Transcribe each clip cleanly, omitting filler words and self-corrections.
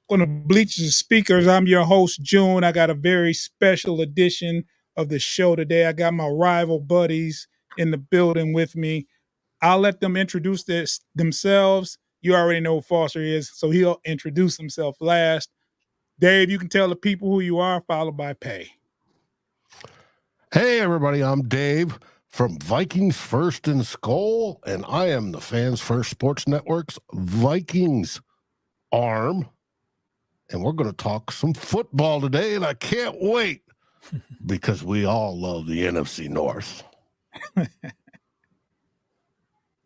Welcome to Bleachers and Speakers. I'm your host, June. I got a very special edition of the show today. I got my rival buddies in the building with me. I'll let them introduce themselves. You already know who Foster is, so he'll introduce himself last. Dave, you can tell the people who you are, followed by Pay. Hey, everybody, I'm Dave from Vikings First and Skull, and I am the Fans First Sports Network's Vikings arm. And we're going to talk some football today, and I can't wait because we all love the NFC North.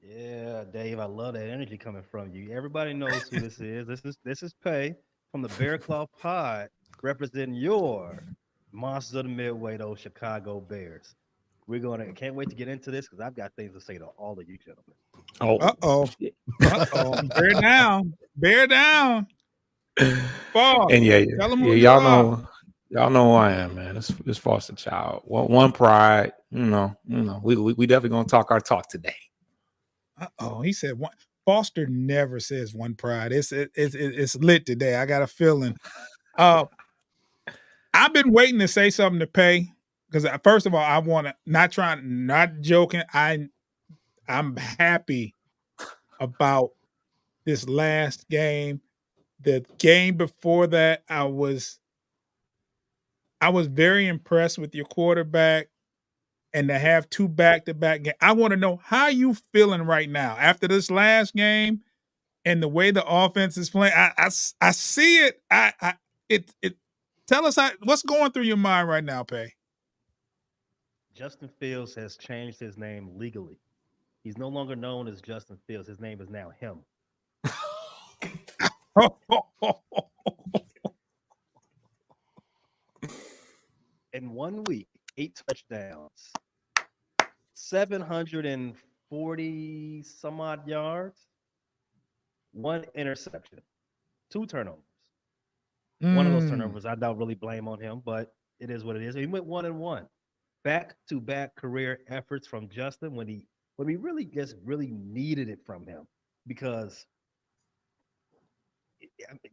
Yeah, Dave, I love that energy coming from you. Everybody knows who this is. This is Pay from the Bear Claw Pod, representing your monsters of the Midway, those Chicago Bears. Can't wait to get into this because I've got things to say to all of you gentlemen. Bear down. Bear down. Paul, And tell them who y'all are. y'all know who I am, man. It's Foster Child. One pride, we definitely gonna talk our talk today. He said one. Foster never says one pride. It's lit today. I got a feeling. I've been waiting to say something to Pay because first of all, I want to not joking. I'm happy about this last game. The game before that, I was very impressed with your quarterback, and to have two back-to-back games. I want to know how you feeling right now after this last game and the way the offense is playing. I see it. It tell us what's going through your mind right now, Pay. Justin Fields has changed his name legally. He's no longer known as Justin Fields. His name is now him. In 1 week, 8 touchdowns, 740 some odd yards, 1 interception, 2 turnovers. One of those turnovers I don't really blame on him, but it is what it is. He went 1-1. Back-to-back career efforts from Justin when we really needed it from him because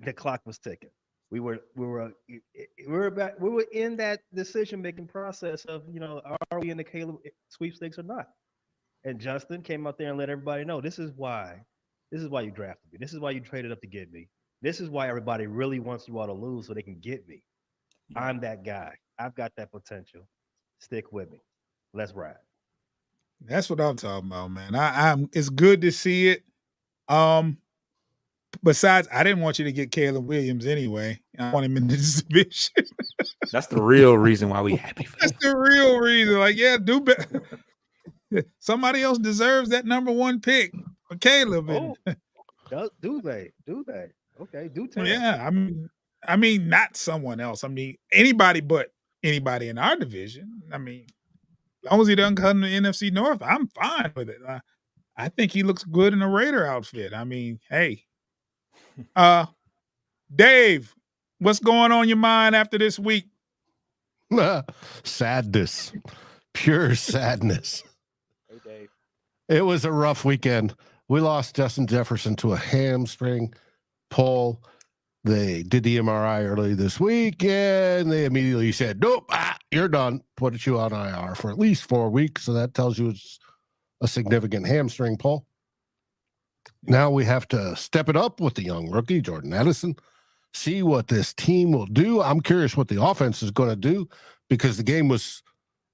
the clock was ticking. We were in that decision-making process of, are we in the Caleb sweepstakes or not? And Justin came out there and let everybody know, this is why you drafted me. This is why you traded up to get me. This is why everybody really wants you all to lose so they can get me. I'm that guy. I've got that potential. Stick with me. Let's ride. That's what I'm talking about, man. It's good to see it. Besides, I didn't want you to get Caleb Williams anyway. I want him in this division. That's the real reason why we happy for That's the real reason. Like, yeah, do better. Somebody else deserves that number 1 pick for Caleb. Do they? Okay, do tell. Yeah, I mean, not someone else. I mean, anybody but anybody in our division. I mean, as long as he doesn't come to the NFC North, I'm fine with it. I think he looks good in a Raider outfit. I mean, hey. Dave, what's going on your mind after this week? Sadness. Pure sadness. Hey, Dave. It was a rough weekend. We lost Justin Jefferson to a hamstring pull. They did the MRI early this week, and they immediately said, nope, you're done. Put you on IR for at least 4 weeks. So that tells you it's a significant hamstring pull. Now we have to step it up with the young rookie, Jordan Addison, see what this team will do. I'm curious what the offense is going to do because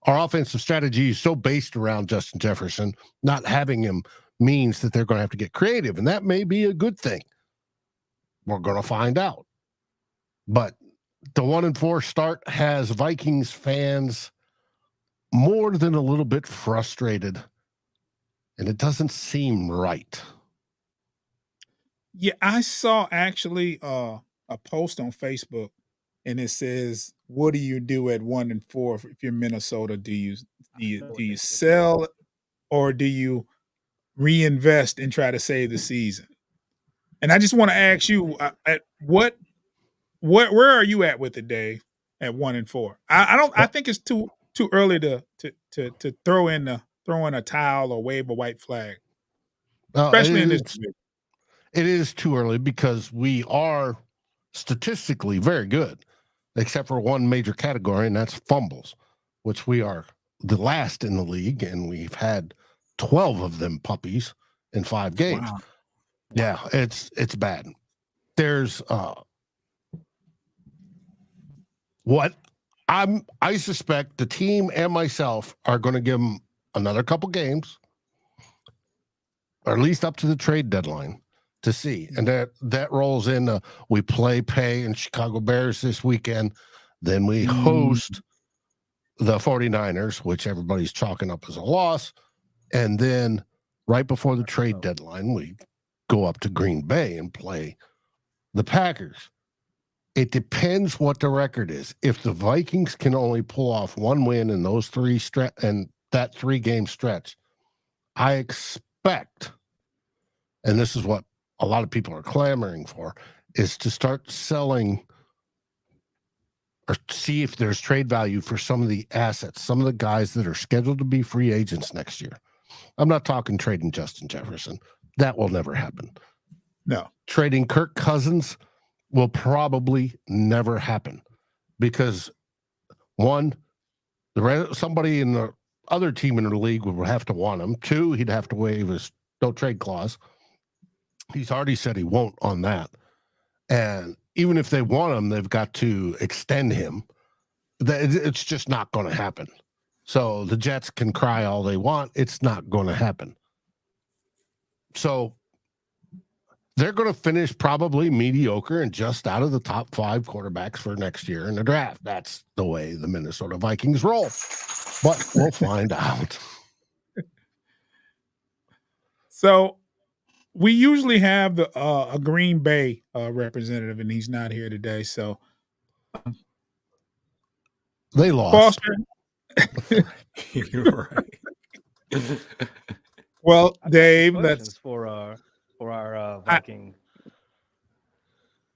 our offensive strategy is so based around Justin Jefferson. Not having him means that they're going to have to get creative, and that may be a good thing. We're going to find out. But the 1-4 start has Vikings fans more than a little bit frustrated, and it doesn't seem right. Yeah, I saw actually a post on Facebook, and it says, "What do you do at 1-4 if you're Minnesota? Do you sell or do you reinvest and try to save the season?" And I just want to ask you, where are you at with it, Dave? At 1-4, I think it's too early to throw in a towel or wave a white flag, especially in this division. It is too early because we are statistically very good, except for one major category, and that's fumbles, which we are the last in the league, and we've had 12 of them puppies in 5 games. Wow. Yeah, it's bad. There's what I suspect the team and myself are going to give them another couple games, or at least up to the trade deadline, to see. And that rolls in. We play Pay and Chicago Bears this weekend. Then we host the 49ers, which everybody's chalking up as a loss. And then right before the trade deadline, we go up to Green Bay and play the Packers. It depends what the record is. If the Vikings can only pull off one win in those that 3-game stretch, I expect, and this is what a lot of people are clamoring for, is to start selling or see if there's trade value for some of the assets, some of the guys that are scheduled to be free agents next year. I'm not talking trading Justin Jefferson. That will never happen. No. Trading Kirk Cousins will probably never happen because, one, somebody in the other team in the league would have to want him. 2, he'd have to waive his no trade clause. He's already said he won't on that. And even if they want him, they've got to extend him. It's just not going to happen. So the Jets can cry all they want. It's not going to happen. So they're going to finish probably mediocre and just out of the top 5 quarterbacks for next year in the draft. That's the way the Minnesota Vikings roll. But we'll find out. So we usually have a Green Bay representative, and he's not here today. So they lost. Foster. You're right. Well, Dave, let's for our Viking.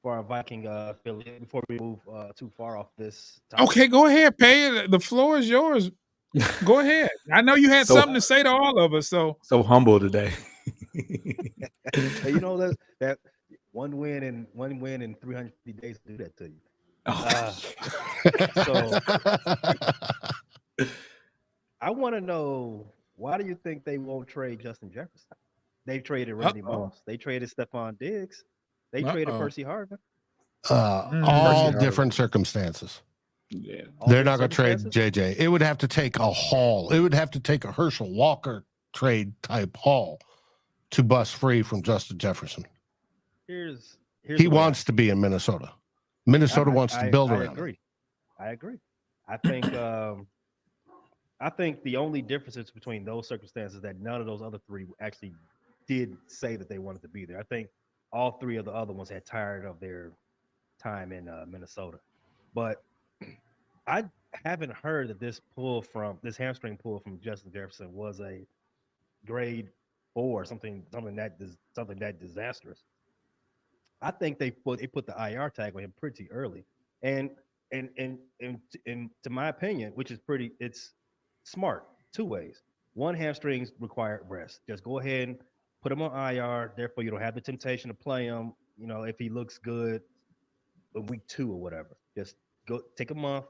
For our Viking affiliate, before we move too far off this topic. Okay, go ahead, Pay. The floor is yours. Go ahead. I know you had something to say to all of us. So humble today. You know that one win in 350 days do that to you. So I want to know, why do you think they won't trade Justin Jefferson? They traded Randy Moss. They traded Stephon Diggs. They traded Percy Harvin. All different circumstances. Yeah, they're not going to trade JJ. It would have to take a haul. It would have to take a Herschel Walker trade type haul to bust free from Justin Jefferson. Here's he wants to be in Minnesota. Minnesota wants to build around. I agree. I think the only differences between those circumstances that none of those other 3 actually did say that they wanted to be there. I think all 3 of the other ones had tired of their time in Minnesota. But I haven't heard that this hamstring pull from Justin Jefferson was a grade 4, something that disastrous. I think they put the IR tag on him pretty early, and to my opinion, which is it's smart 2 ways. One, hamstrings require rest. Just go ahead and put him on IR. Therefore, you don't have the temptation to play him. You know, if he looks good in week 2 or whatever, just go take a month,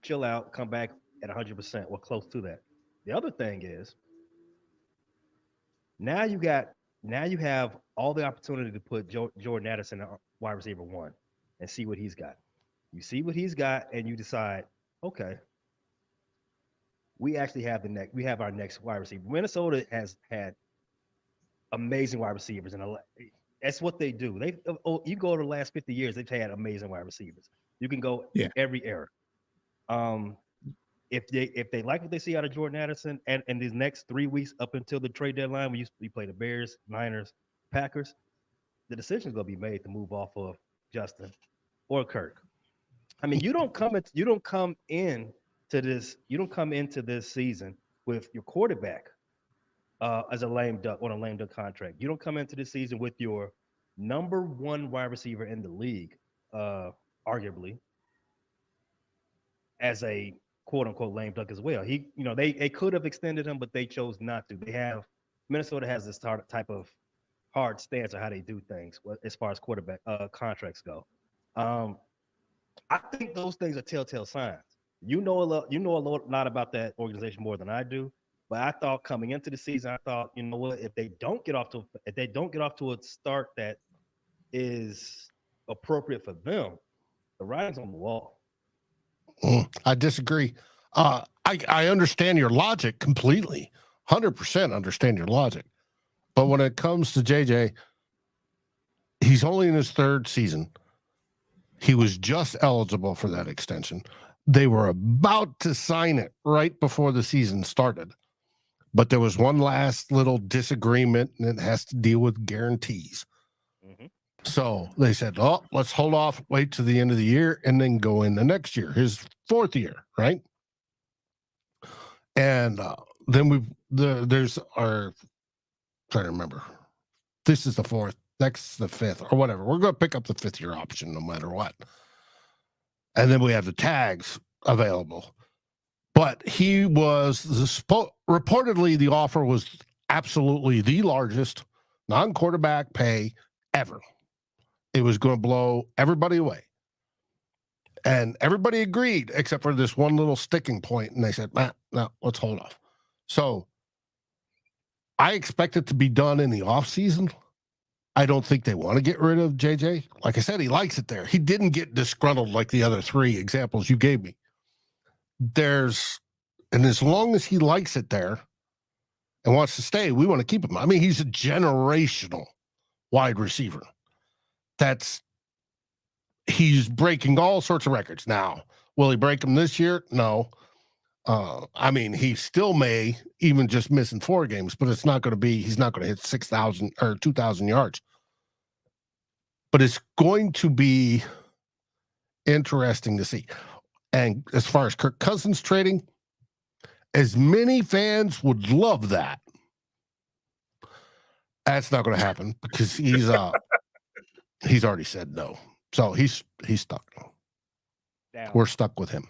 chill out, come back at 100% or close to that. The other thing is, now you have all the opportunity to put Jordan Addison at wide receiver 1 and see what he's got. You see what he's got, and you decide, okay, we actually have our next wide receiver. Minnesota has had amazing wide receivers, and that's what they do. You go over the last 50 years, they've had amazing wide receivers. You can go every era. If they like what they see out of Jordan Addison and these next 3 weeks up until the trade deadline, when we play the Bears, Niners, Packers, the decision is going to be made to move off of Justin or Kirk. I mean, you don't come into this season with your quarterback as a lame duck on a lame duck contract. You don't come into this season with your number 1 wide receiver in the league, arguably, as a quote unquote lame duck as well. They could have extended him, but they chose not to. Minnesota has this type of hard stance on how they do things as far as quarterback contracts go. I think those things are telltale signs. You know a lot. You know a lot about that organization more than I do. But I thought coming into the season, I thought, you know what, if they don't get off to a start that is appropriate for them, the writing's on the wall. I disagree. I understand your logic completely, 100% understand your logic. But when it comes to JJ, he's only in his third season. He was just eligible for that extension. They were about to sign it right before the season started. But there was one last little disagreement, and it has to deal with guarantees. Mm-hmm. So they said, oh, let's hold off, wait to the end of the year, and then go in the next year, his fourth year, right? And then there's our, trying to remember, this is the fourth, next the fifth, or whatever. We're going to pick up the fifth year option no matter what. And then we have the tags available. But he was reportedly the offer was absolutely the largest non-quarterback pay ever. It was going to blow everybody away. And everybody agreed except for this one little sticking point. And they said, no, let's hold off. So I expect it to be done in the offseason. I don't think they want to get rid of JJ. Like I said, he likes it there. He didn't get disgruntled like the other three examples you gave me. And as long as he likes it there and wants to stay, we want to keep him. I mean, he's a generational wide receiver. He's breaking all sorts of records now. Will he break them this year? No. I mean, he still may, even just missing 4 games, but he's not going to hit 6,000 or 2,000 yards. But it's going to be interesting to see. And as far as Kirk Cousins trading, as many fans would love that. That's not going to happen because he's already said no. So he's stuck. Now, we're stuck with him.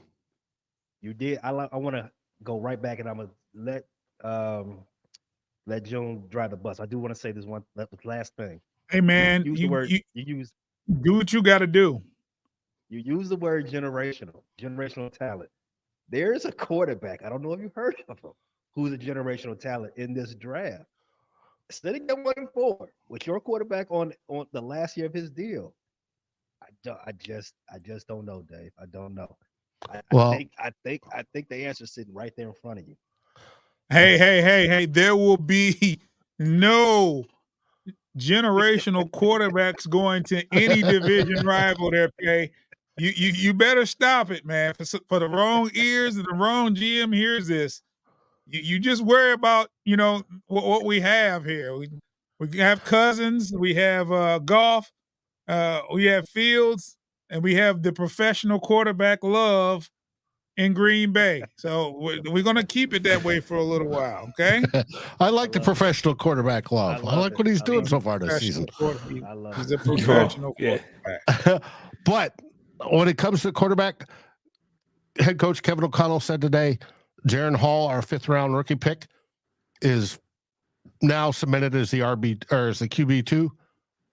You did. I want to go right back, and I'm gonna let June drive the bus. I do want to say this last thing. Hey man, You do what you got to do. You use the word generational talent. There's a quarterback. I don't know if you heard of him, who's a generational talent in this draft. Sitting at 1-4 with your quarterback on the last year of his deal. I just don't know, Dave. I don't know. I think the answer's sitting right there in front of you. Hey! There will be no generational quarterbacks going to any division rival there, Pay. You better stop it, man. For the wrong ears and the wrong GM hears this. You just worry about what we have here. We have Cousins, we have Goff, we have Fields, and we have the professional quarterback Love in Green Bay. So we're going to keep it that way for a little while, okay? I like the professional quarterback Love. I like what he's doing so far this season. He's a professional quarterback. But when it comes to quarterback, head coach Kevin O'Connell said today, Jaron Hall, our 5th-round rookie pick, is now cemented as the QB2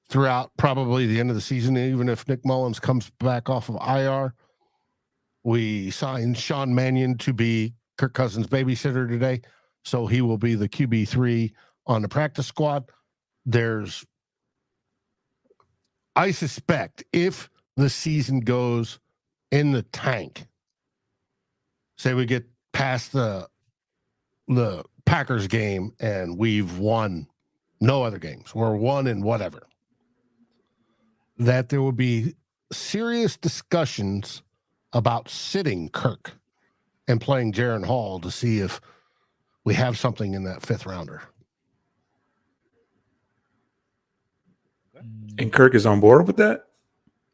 throughout probably the end of the season, even if Nick Mullins comes back off of IR. We signed Sean Mannion to be Kirk Cousins' babysitter today, so he will be the QB3 on the practice squad. I suspect if the season goes in the tank, say we get past the Packers game and we've won no other games, we're 1 in whatever, that there will be serious discussions about sitting Kirk and playing Jaron Hall to see if we have something in that 5th rounder. And Kirk is on board with that?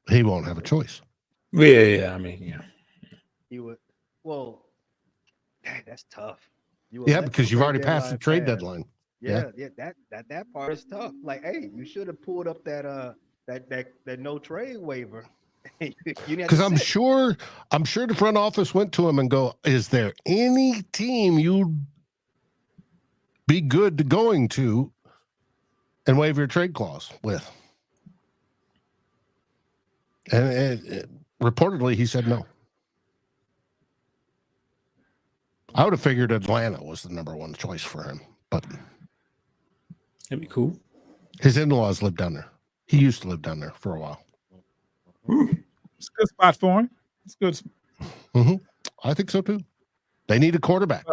He won't have a choice. Yeah. I mean, yeah. He would. Well, that's tough. Because you've already passed the trade deadline. Yeah. That part is tough. Like, hey, you should have pulled up that no trade waiver. Because I'm sure the front office went to him and go, is there any team you'd be good to going to and waive your trade clause with? And reportedly, he said no. I would have figured Atlanta was the number one choice for him, but That'd be cool. his in-laws live down there. He used to live down there for a while. It's a good spot for him. It's good. I think so too. They need a quarterback.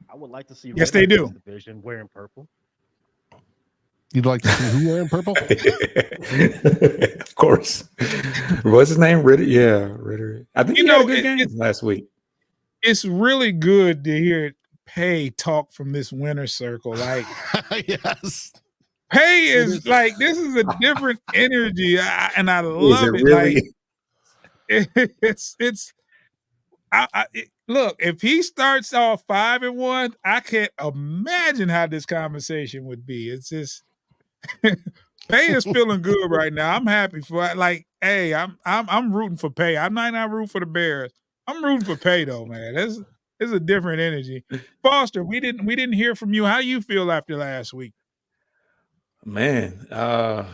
I would like to see. Yes, they do. Division wearing purple. You'd like to see who wearing purple? Of course. What's his name? Ritter. Yeah, Ritter. I think he had a good game last week. It's really good to hear Pay talk from this winner's circle. Like, yes. Pay is like, this is a different energy, and I love it. Really? Like, look, if he starts off 5-1, I can't imagine how this conversation would be. It's just Pay is feeling good right now. I'm happy for it. Like, hey, I'm rooting for Pay. I'm not rooting for the Bears. I'm rooting for Pay though, man. It's a different energy. Foster, we didn't hear from you. How do you feel after last week? Man, I'm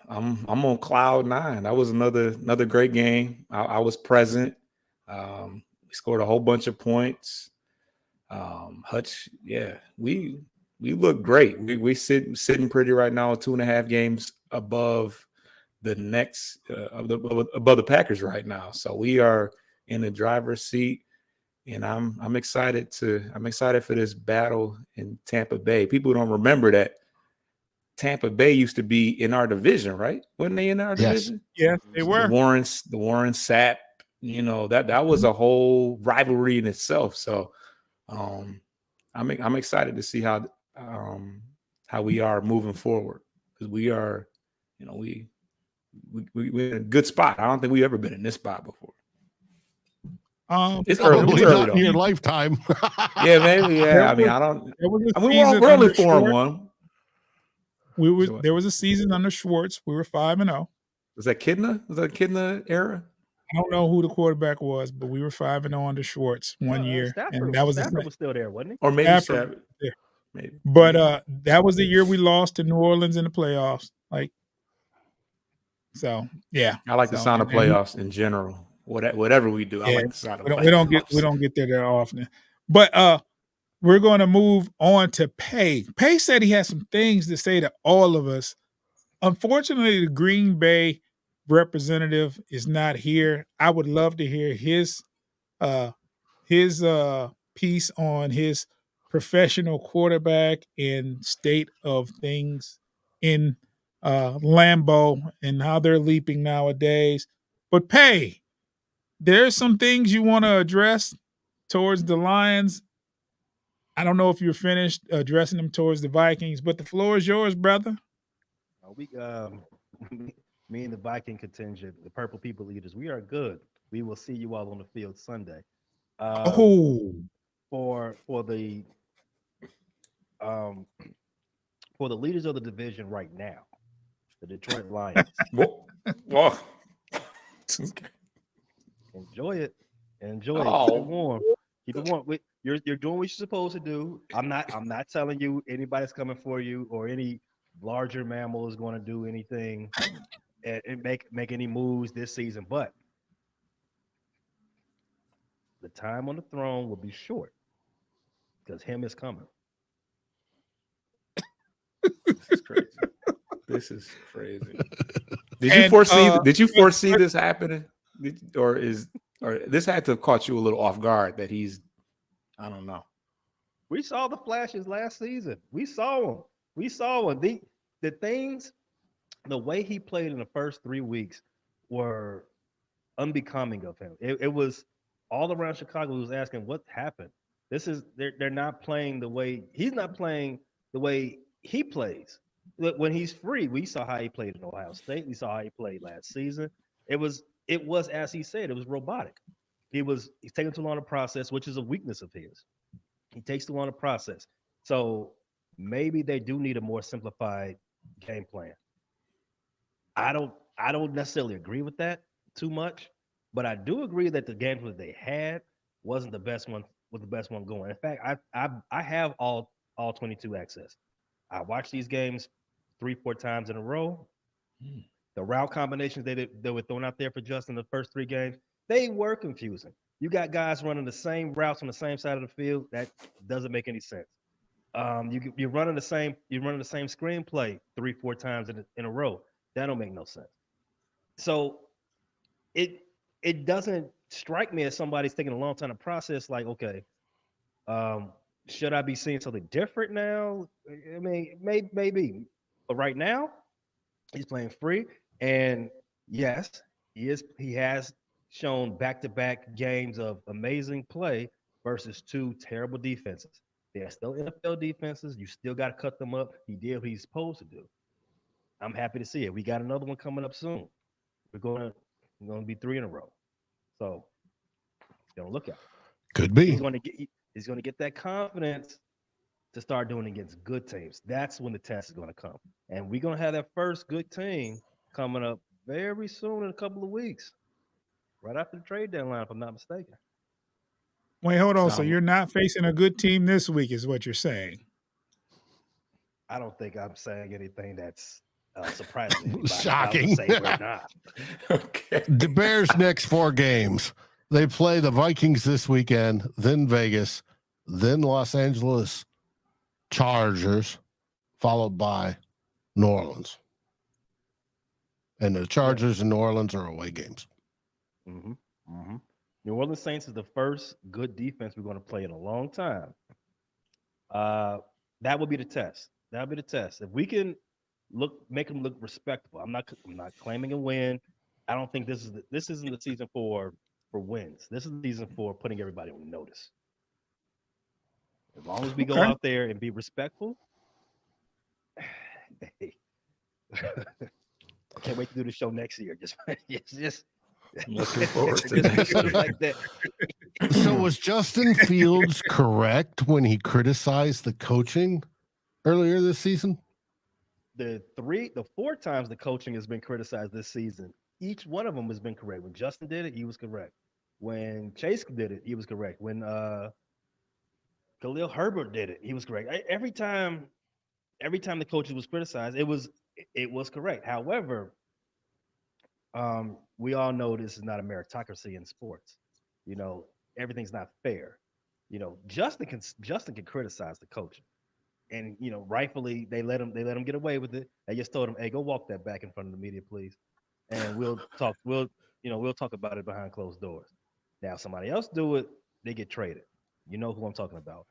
on cloud 9. That was another great game. I was present. We scored a whole bunch of points. Hutch, yeah, we look great. We sitting pretty right now, 2.5 games above the next above the Packers right now. So we are in the driver's seat, and I'm excited for this battle in Tampa Bay. People don't remember that Tampa Bay used to be in our division, right? Wasn't they in our division? Yes, they were. The Warren Sapp, that was a whole rivalry in itself. So I'm excited to see how we are moving forward, because we are, we're in a good spot. I don't think we've ever been in this spot before. It's early though. In your lifetime. Yeah, maybe. Yeah, we we're only 4-1. There was a season under Schwartz. We were 5-0. Was that Kidna? Was that Kidna era? I don't know who the quarterback was, but we were 5-0 under Schwartz one year, and that was Stafford was still there, wasn't he? Or maybe Stafford. Yeah. Maybe. But that was the year we lost to New Orleans in the playoffs. Yeah. I like the sound of playoffs in general. Whatever we do, I like the sound of playoffs. We don't get there that often. But we're going to move on to Pay. Pay said he has some things to say to all of us. Unfortunately, the Green Bay representative is not here. I would love to hear his piece on his professional quarterback and state of things in Lambeau and how they're leaping nowadays. But Pay, there's some things you want to address towards the Lions. I don't know if you're finished addressing them towards the Vikings, but the floor is yours, brother. Me and the Viking contingent, the Purple People Leaders, we are good. We will see you all on the field Sunday. For the leaders of the division right now, the Detroit Lions. Whoa. Enjoy it. Keep it warm. Keep it warm. You're doing what you're supposed to do. I'm not telling you anybody's coming for you or any larger mammal is going to do anything and make any moves this season, but the time on the throne will be short because him is coming. This is crazy. Did you foresee this happening? Or this had to have caught you a little off guard that he's, I don't know. We saw the flashes last season. We saw him. The things, the way he played in the first 3 weeks were unbecoming of him. It was all around Chicago. Who was asking what happened. They're not playing the way he's not playing the way he plays. When he's free, we saw how he played in Ohio State. We saw how he played last season. It was as he said, it was robotic. He's taking too long to process, which is a weakness of his. He takes too long to process. So maybe they do need a more simplified game plan. I don't necessarily agree with that too much, but I do agree that the game that they had wasn't the best one. Was the best one going. In fact, I have all 22 access. I watched these games 3-4 times in a row. The route combinations they were throwing out there for Justin the first 3 games, they were confusing. You got guys running the same routes on the same side of the field. That doesn't make any sense. You're running the same screenplay 3-4 times in a row. That don't make no sense. So it doesn't strike me as somebody's taking a long time to process. Like, okay, should I be seeing something different now? I mean, maybe, but right now he's playing free, and yes, he has shown back-to-back games of amazing play versus 2 terrible defenses. They're still NFL defenses. You still got to cut them up. He did what he's supposed to do. I'm happy to see it. We got another one coming up soon. We're going to be 3 in a row. So don't look at it. Could be. He's going to get that confidence to start doing it against good teams. That's when the test is going to come. And we're going to have that first good team coming up very soon in a couple of weeks, right after the trade deadline, if I'm not mistaken. Wait, hold on. So you're not facing a good team this week, is what you're saying? I don't think I'm saying anything that's surprising. Shocking. Say we're not. Okay. The Bears' next 4 games. They play the Vikings this weekend, then Vegas, then Los Angeles Chargers, followed by New Orleans. And the Chargers and New Orleans are away games. Mm-hmm. Mm-hmm. New Orleans Saints is the first good defense we're going to play in a long time. That will be the test. That'll be the test. If we can make them look respectable. I'm not claiming a win. I don't think this isn't the season for wins. This is the season for putting everybody on notice. As long as we go out there and be respectful. I can't wait to do the show next year. Just looking forward to it like that. So was Justin Fields correct when he criticized the coaching earlier this season? The 4 times the coaching has been criticized this season, each one of them has been correct. When Justin did it, he was correct. When Chase did it, he was correct. When Khalil Herbert did it, he was correct. Every time the coaches was criticized, it was correct. However, we all know this is not a meritocracy in sports. You know, everything's not fair. You know, Justin can criticize the coach, and you know, rightfully they let him get away with it. They just told him, "Hey, go walk that back in front of the media, please, and we'll talk. We'll talk about it behind closed doors." Now, if somebody else do it, they get traded. You know who I'm talking about.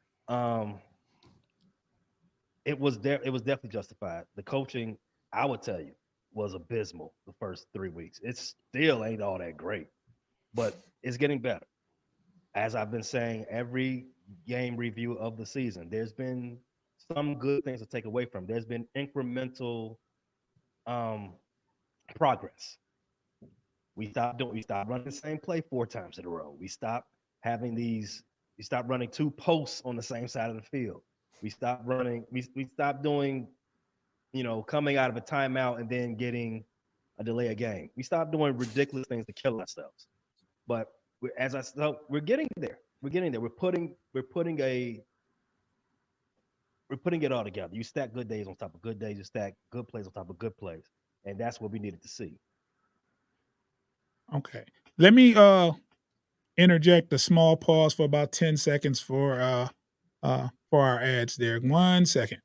It was definitely justified. The coaching, I would tell you, was abysmal the first 3 weeks. It still ain't all that great, but it's getting better. As I've been saying, every game review of the season, there's been some good things to take away from. There's been incremental progress. We stopped running the same play 4 times in a row. We stopped running 2 posts on the same side of the field. We stopped doing, coming out of a timeout and then getting a delay of game. We stopped doing ridiculous things to kill ourselves. But we're getting there. We're getting there. We're putting it all together. You stack good days on top of good days. You stack good plays on top of good plays, and that's what we needed to see. Okay. Let me interject a small pause for about 10 seconds for our ads there. 1 second.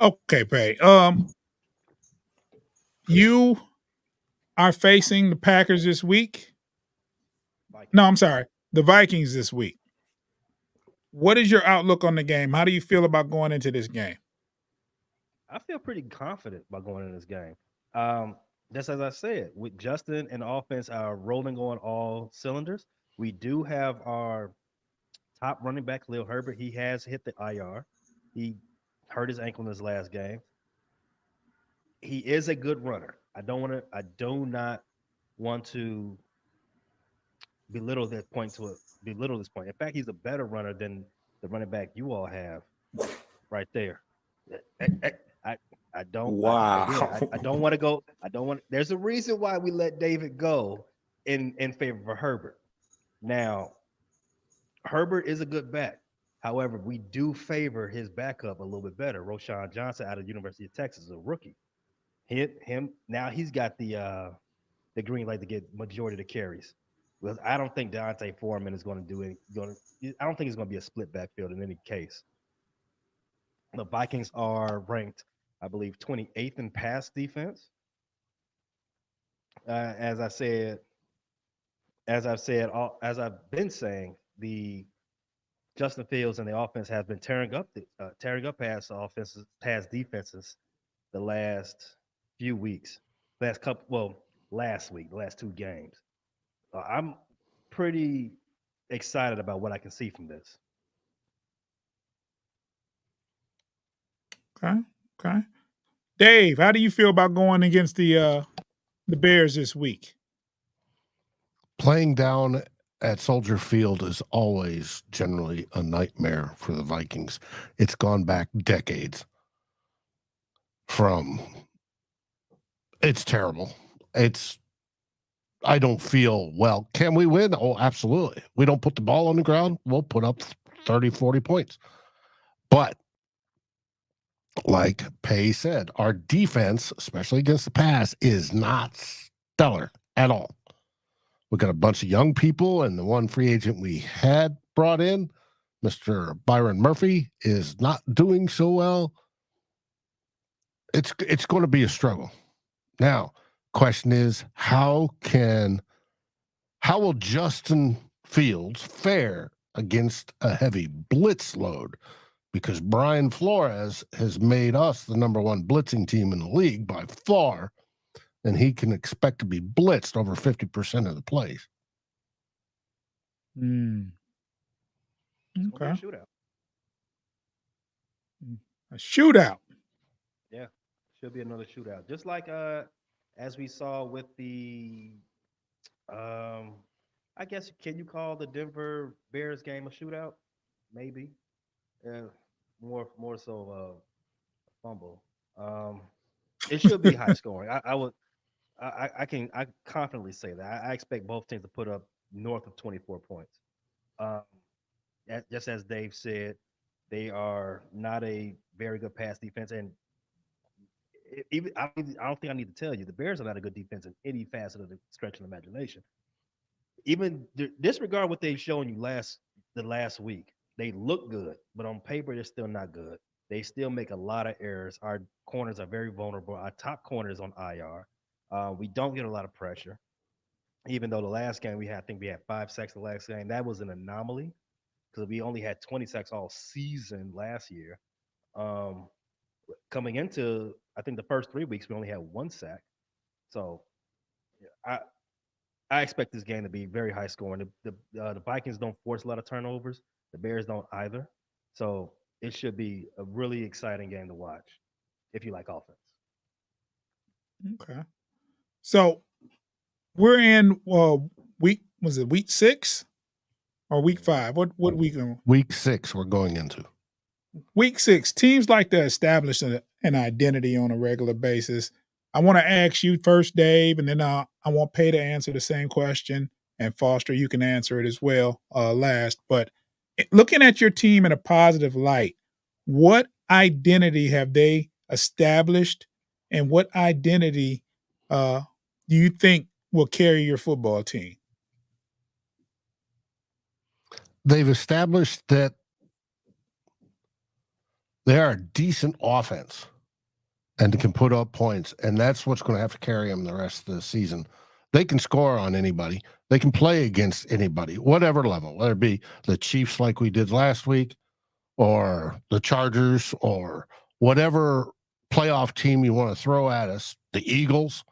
Okay, Pay. You are facing the Packers this week. No, I'm sorry. The Vikings this week. What is your outlook on the game? How do you feel about going into this game? I feel pretty confident about going into this game. Just as I said, with Justin and the offense are rolling on all cylinders. We do have our top running back, Khalil Herbert. He has hit the IR. He hurt his ankle in his last game. He is a good runner. I do not want to belittle this point. In fact, he's a better runner than the running back you all have right there. I don't. Wow. I don't want to go. There's a reason why we let David go in favor of Herbert. Now, Herbert is a good back. However, we do favor his backup a little bit better. Roshan Johnson out of the University of Texas is a rookie. Him now he's got the green light to get majority of the carries. Because I don't think Deontay Foreman is going to do it. I don't think it's going to be a split backfield in any case. The Vikings are ranked, I believe, 28th in pass defense. As I said, as I've been saying, the Justin Fields and the offense has been tearing up pass defenses the last few weeks, last week, the last two games. I'm pretty excited about what I can see from this. Okay. Okay. Dave, how do you feel about going against the Bears this week? Playing down at Soldier Field is always generally a nightmare for the Vikings. It's gone back decades it's terrible. I don't feel, well, can we win? Oh, absolutely. We don't put the ball on the ground, we'll put up 30, 40 points. But like Pay said, our defense, especially against the pass, is not stellar at all. We got a bunch of young people, and the one free agent we had brought in, Mr. Byron Murphy, is not doing so well. It's going to be a struggle. Now, question is, how will Justin Fields fare against a heavy blitz load? Because Brian Flores has made us the number one blitzing team in the league by far, and he can expect to be blitzed over 50% of the plays. Okay. A shootout. A shootout. Yeah, should be another shootout. Just like as we saw with the I guess can you call the Denver Bears game a shootout? Maybe. More so a fumble. It should be high scoring. I can confidently say that. I expect both teams to put up north of 24 points. Just as Dave said, they are not a very good pass defense, and even I don't think I need to tell you the Bears are not a good defense in any facet of the stretch of imagination. Even disregard what they've shown you the last week. They look good, but on paper they're still not good. They still make a lot of errors. Our corners are very vulnerable. Our top corner is on IR. We don't get a lot of pressure. Even though the last game I think we had 5 sacks the last game. That was an anomaly because we only had 20 sacks all season last year. Coming into, I think the first 3 weeks, we only had 1 sack. So I expect this game to be very high scoring. The Vikings don't force a lot of turnovers. The Bears don't either. So it should be a really exciting game to watch if you like offense. Okay. So we're in week 6 or week 5? What week? Week 6 we're going into. Week 6. Teams like to establish an identity on a regular basis. I want to ask you first, Dave, and then I want Pay to answer the same question, and Foster, you can answer it as well last. But looking at your team in a positive light, what identity have they established, and what identity do you think will carry your football team? They've established that they are a decent offense and can put up points, and that's what's going to have to carry them the rest of the season. They can score on anybody. They can play against anybody, whatever level, whether it be the Chiefs like we did last week or the Chargers or whatever playoff team you want to throw at us, the Eagles.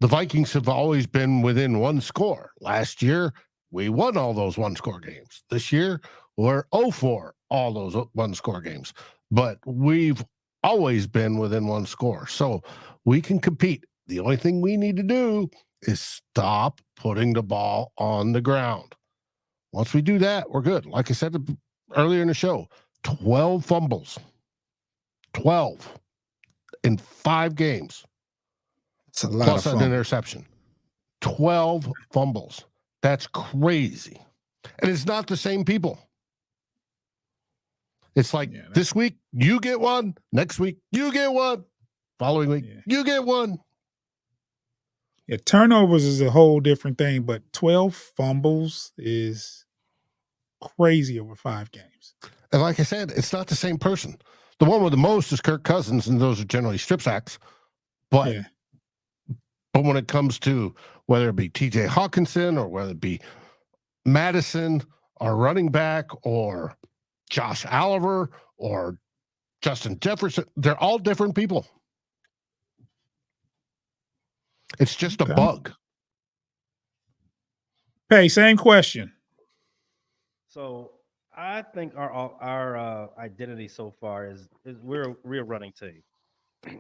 The Vikings have always been within 1 score. Last year, we won all those 1-score games. This year, we're 0-4 all those 1-score games. But we've always been within 1 score. So we can compete. The only thing we need to do is stop putting the ball on the ground. Once we do that, we're good. Like I said earlier in the show, 12 fumbles. 12 in 5 games. It's a lot plus of an fun. interception. 12 fumbles. That's crazy. And it's not the same people. It's like this week, you get one. Next week, you get one. Following week, you get one. Yeah, turnovers is a whole different thing, but 12 fumbles is crazy over 5 games. And like I said, it's not the same person. The one with the most is Kirk Cousins, and those are generally strip sacks. But when it comes to whether it be TJ Hawkinson or whether it be Madison or running back or Josh Oliver or Justin Jefferson, they're all different people. It's just a bug. Hey, same question. So I think our identity so far is we're a running team.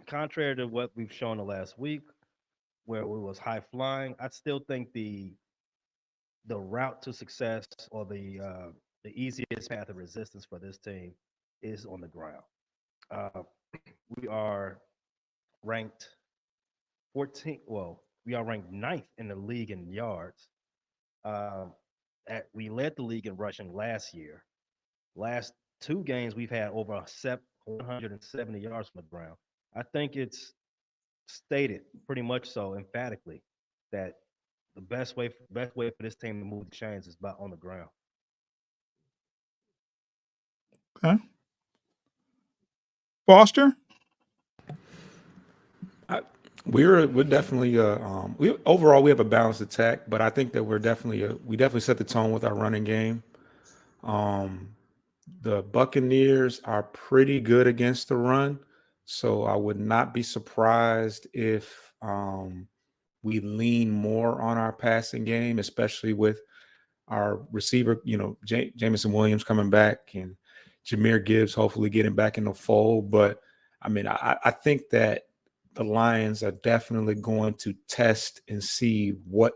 Contrary to what we've shown the last week, where it was high flying, I still think the route to success or the easiest path of resistance for this team is on the ground. We are ranked 14th. Well, we are ranked 9th in the league in yards. We led the league in rushing last year. Last 2 games, we've had over 170 yards from the ground. I think it's stated pretty much so emphatically that the best way for this team to move the chains is by on the ground. Okay. Foster? We're definitely overall we have a balanced attack, but I think that we definitely set the tone with our running game. The Buccaneers are pretty good against the run, so I would not be surprised if we lean more on our passing game, especially with our receiver, Jameson Williams coming back and Jahmyr Gibbs hopefully getting back in the fold. But I mean, I think that the Lions are definitely going to test and see what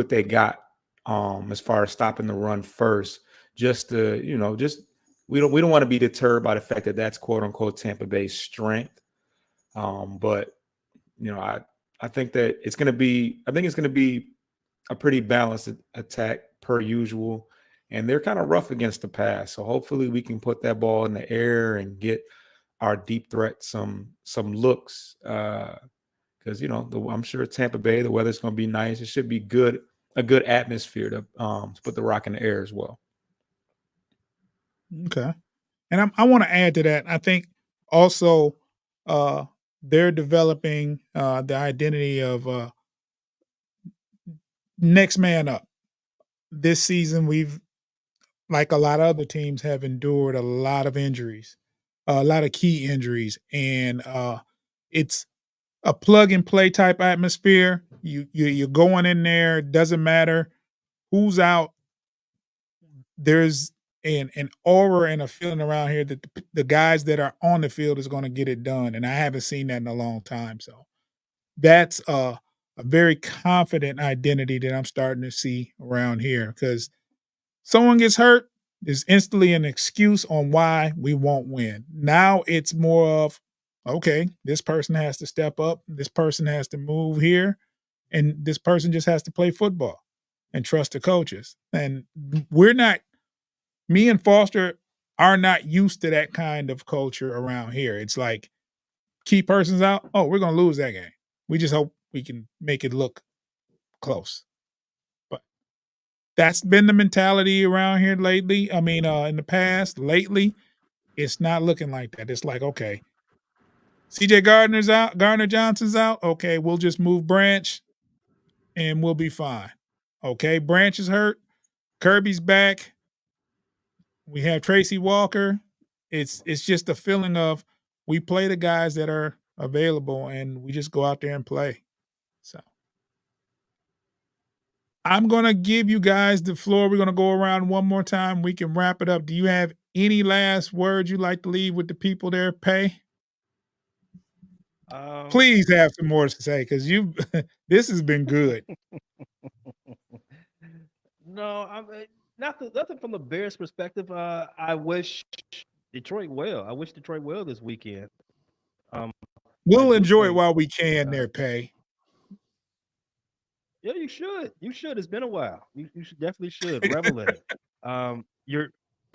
they got as far as stopping the run first. Just to, we don't want to be deterred by the fact that that's quote unquote Tampa Bay's strength. But I think that it's going to be a pretty balanced attack per usual, and they're kind of rough against the pass. So hopefully we can put that ball in the air and get our deep threat some looks. Because I'm sure Tampa Bay, the weather's going to be nice. It should be a good atmosphere to put the rock in the air as well. Okay. And I want to add to that. I think also they're developing the identity of next man up. This season, we've, like a lot of other teams, have endured a lot of injuries, a lot of key injuries, and it's a plug and play type atmosphere. You're going in there. Doesn't matter who's out. There's an aura and a feeling around here that the guys that are on the field is going to get it done, and I haven't seen that in a long time. So that's a very confident identity that I'm starting to see around here, because someone gets hurt, there's instantly an excuse on why we won't win. Now it's more of, okay, this person has to step up, this person has to move here, and this person just has to play football and trust the coaches. And me and Foster are not used to that kind of culture around here. It's like key persons out, oh, we're going to lose that game. We just hope we can make it look close. But that's been the mentality around here lately. I mean, in the past, lately, it's not looking like that. It's like, okay, CJ Gardner's out, Gardner Johnson's out. Okay, we'll just move Branch and we'll be fine. Okay, Branch is hurt. Kirby's back. We have Tracy Walker. It's just a feeling of we play the guys that are available and we just go out there and play. So I'm going to give you guys the floor. We're going to go around one more time. We can wrap it up. Do you have any last words you'd like to leave with the people there, Pay? Please have some more to say, because this has been good. No, nothing from the Bears' perspective. I wish Detroit well. I wish Detroit well this weekend. We'll enjoy it while we can there, Pay. Yeah, you should. You should. It's been a while. You should definitely should revel in it. You're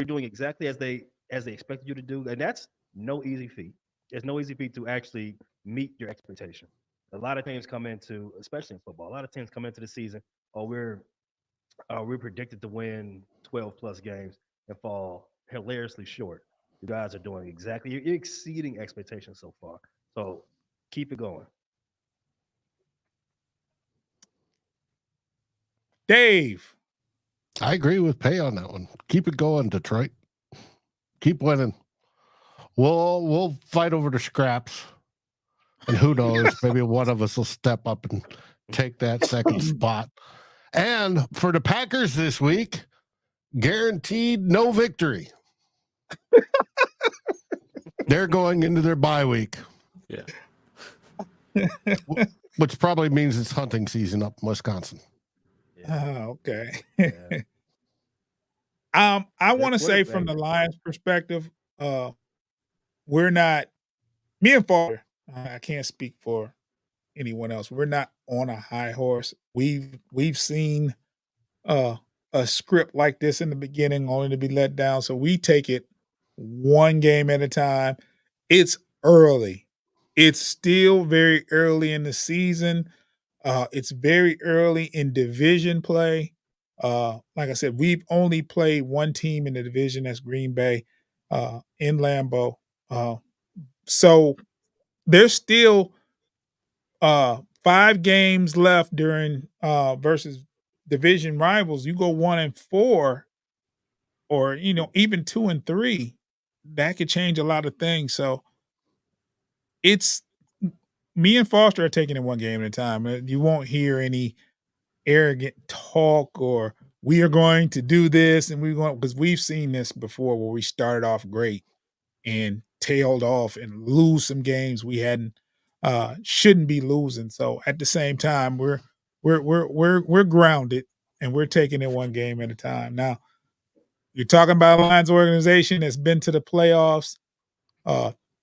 doing exactly as they expected you to do, and that's no easy feat. It's no easy feat to actually meet your expectation. A lot of teams come into, especially in football, a lot of teams come into the season. Oh, we're predicted to win 12 plus games and fall hilariously short. You guys are doing exactly. You're exceeding expectations so far. So keep it going. Dave. I agree with Pay on that one. Keep it going, Detroit. Keep winning. We'll fight over the scraps. And who knows, maybe one of us will step up and take that second spot. And for the Packers this week, guaranteed no victory. They're going into their bye week. Yeah. Which probably means it's hunting season up in Wisconsin. Oh, okay. Yeah. I want to say from the Lions' perspective, we're not. Me and Father, I can't speak for anyone else. We're not on a high horse. We've seen a script like this in the beginning, only to be let down. So we take it one game at a time. It's early. It's still very early in the season. It's very early in division play. Like I said, we've only played one team in the division, that's Green Bay, in Lambeau. So there's still 5 games left during versus division rivals. You go 1-4, or even 2-3, that could change a lot of things. So it's me and Foster are taking it one game at a time. You won't hear any arrogant talk or we are going to do this and we're going, because we've seen this before where we started off great and tailed off and lose some games we hadn't shouldn't be losing. So at the same time, we're grounded and we're taking it one game at a time. Now, you're talking about a Lions organization that's been to the playoffs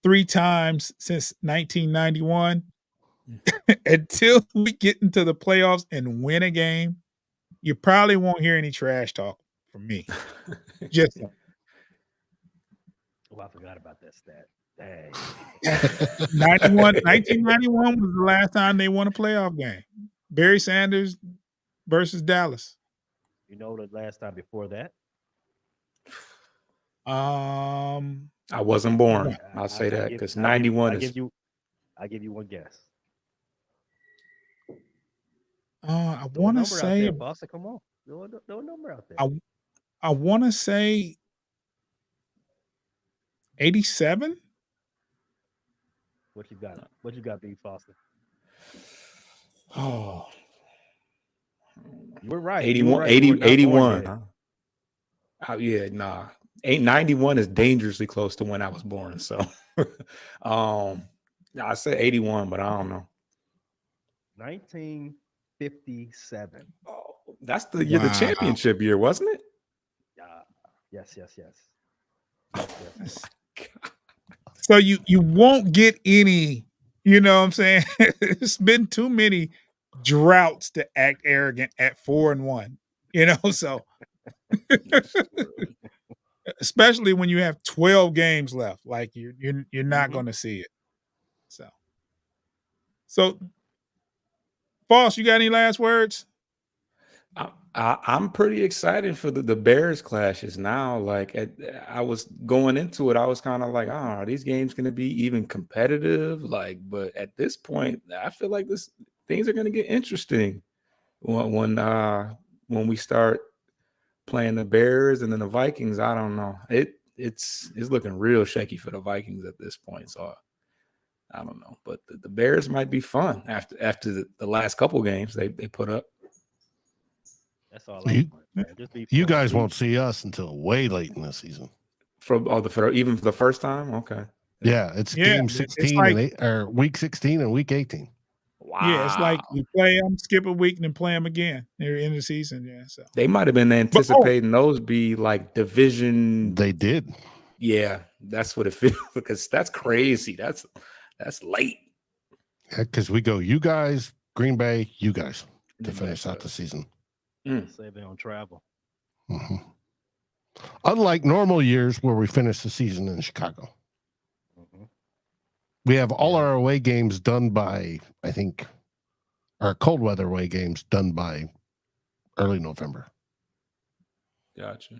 3 times since 1991. Until we get into the playoffs and win a game, you probably won't hear any trash talk from me. Just Oh, I forgot about that stat. Dang. 1991 was the last time they won a playoff game. Barry Sanders versus Dallas. You know the last time before that? I wasn't born. I'll say that because 91 is. I give you one guess. I want to say. Boston, come on, throw a number out there. I want to say 87. What you got? What you got, B. Foster? Oh, we're right. 81. 81. Huh? Yeah, nah. 91 is dangerously close to when I was born. So, I said 81, but I don't know. 1957. Oh, that's the year, the championship year, wasn't it? Yes. So you won't get any, you know what I'm saying? It's been too many droughts to act arrogant at 4-1, so especially when you have 12 games left, like you're not going to see it. So Boss, you got any last words? I'm pretty excited for the Bears clashes now. Like I was going into it, I was kind of like, are these games going to be even competitive? Like, but at this point, I feel like things are going to get interesting when we start playing the Bears and then the Vikings. I don't know. It's looking real shaky for the Vikings at this point. So I don't know, but the Bears might be fun after the last couple games they put up. That's all. You guys won't see us until way late in the season. Even for the first time, okay. Yeah, it's game 16 or week 16 and week 18. Wow. Yeah, it's like you play them, skip a week, and then play them again near the end of the season. Yeah, so they might have been anticipating those be like division. They did. Yeah, that's what it feels because that's crazy. That's late. Yeah, because we go, you guys, Green Bay, you guys. to finish out the season. Save it on travel. Mm-hmm. Unlike normal years where we finish the season in Chicago. Mm-hmm. We have all our away games done by, I think, our cold weather away games done by early November. Gotcha.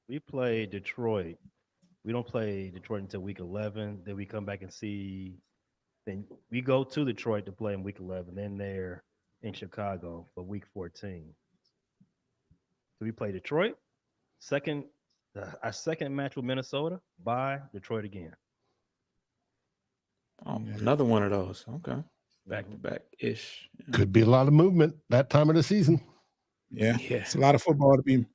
We play Detroit. We don't play Detroit until week 11. Then we come back and see. Then we go to Detroit to play in week 11. Then they're in Chicago for week 14. So we play Detroit. Our second match with Minnesota. By Detroit again. Oh, another one of those. Okay. Back to back ish. Could be a lot of movement that time of the season. Yeah. It's a lot of football to be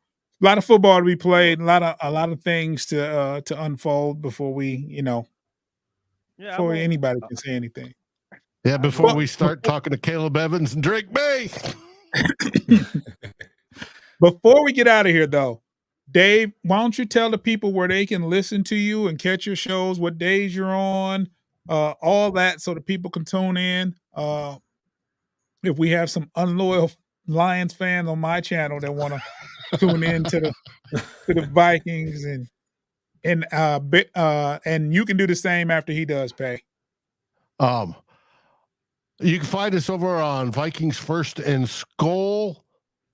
played, a lot of things to unfold before we, before anybody can say anything. Yeah, before we start talking to Caleb Evans and Drake May. Before we get out of here, though, Dave, why don't you tell the people where they can listen to you and catch your shows, what days you're on, all that, so the people can tune in. If we have some unloyal Lions fans on my channel that want to tune in to the Vikings, and you can do the same after he does, Pay. You can find us over on Vikings First and Skull,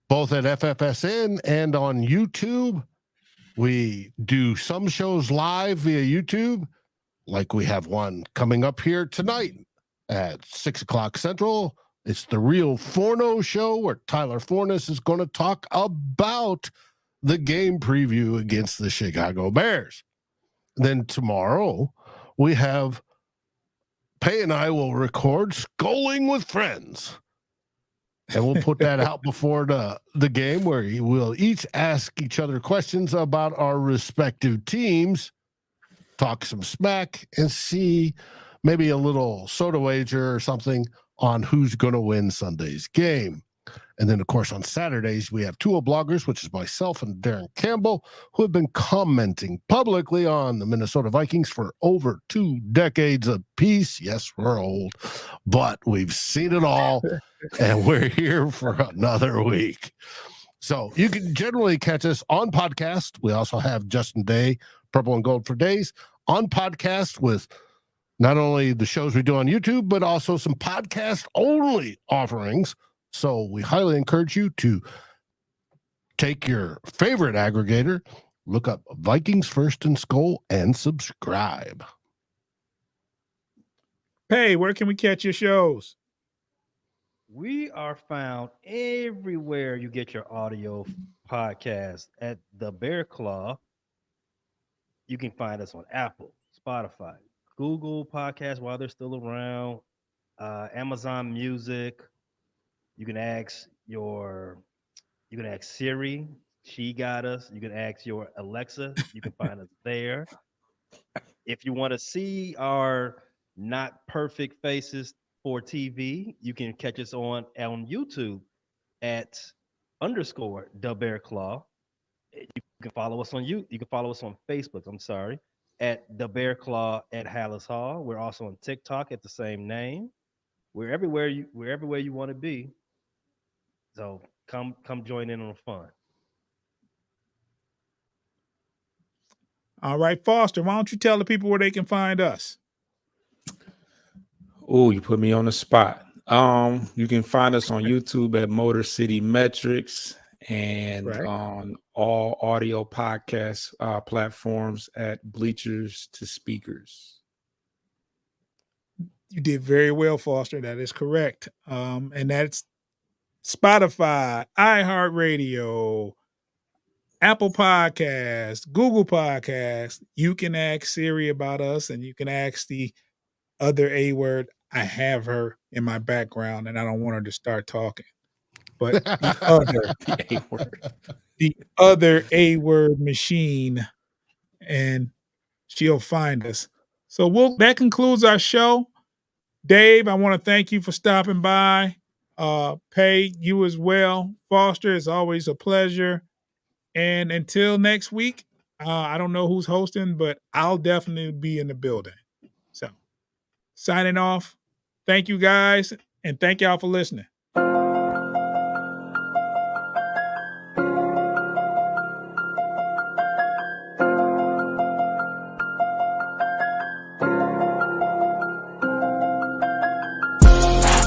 both at FFSN and on YouTube. We do some shows live via YouTube, like we have one coming up here tonight at 6:00 Central. It's the Real Forno Show, where Tyler Fornes is going to talk about the game preview against the Chicago Bears. Then tomorrow we have Pay and I will record Skulling with Friends. And we'll put that out before the game, where we'll each ask each other questions about our respective teams, talk some smack, and see maybe a little soda wager or something on who's going to win Sunday's game. And then, of course, on Saturdays, we have Tua Bloggers, which is myself and Darren Campbell, who have been commenting publicly on the Minnesota Vikings for over 2 decades apiece. Yes, we're old, but we've seen it all, and we're here for another week. So you can generally catch us on podcast. We also have Justin Day, Purple and Gold for Days, on podcast with not only the shows we do on YouTube, but also some podcast-only offerings. So we highly encourage you to take your favorite aggregator, look up Vikings First and Skull, and subscribe. Pay, where can we catch your shows? We are found everywhere you get your audio podcast. At the Bear Claw, you can find us on Apple, Spotify, Google Podcasts while they're still around, Amazon Music. You can ask Siri, she got us. You can ask your Alexa, you can find us there. If you want to see our not perfect faces for TV, you can catch us on YouTube at _ the Bear Claw. You can follow us on You can follow us on Facebook. I'm sorry, at the Bear Claw at Hallis Hall. We're also on TikTok at the same name. We're everywhere you want to be. So come join in on the fun. All right, Foster, why don't you tell the people where they can find us? Oh, you put me on the spot. You can find us on YouTube at Motor City Metrics, and on all audio podcast platforms at Bleachers to Speakers. You did very well, Foster. That is correct. And that's Spotify, iHeartRadio, Apple Podcasts, Google Podcasts. You can ask Siri about us, and you can ask the other A word. I have her in my background, and I don't want her to start talking. But the other A word machine, and she'll find us. So that concludes our show. Dave, I want to thank you for stopping by. Pay, you as well. Foster, it's always a pleasure. And until next week, I don't know who's hosting, but I'll definitely be in the building. So, signing off. Thank you guys, and thank y'all for listening.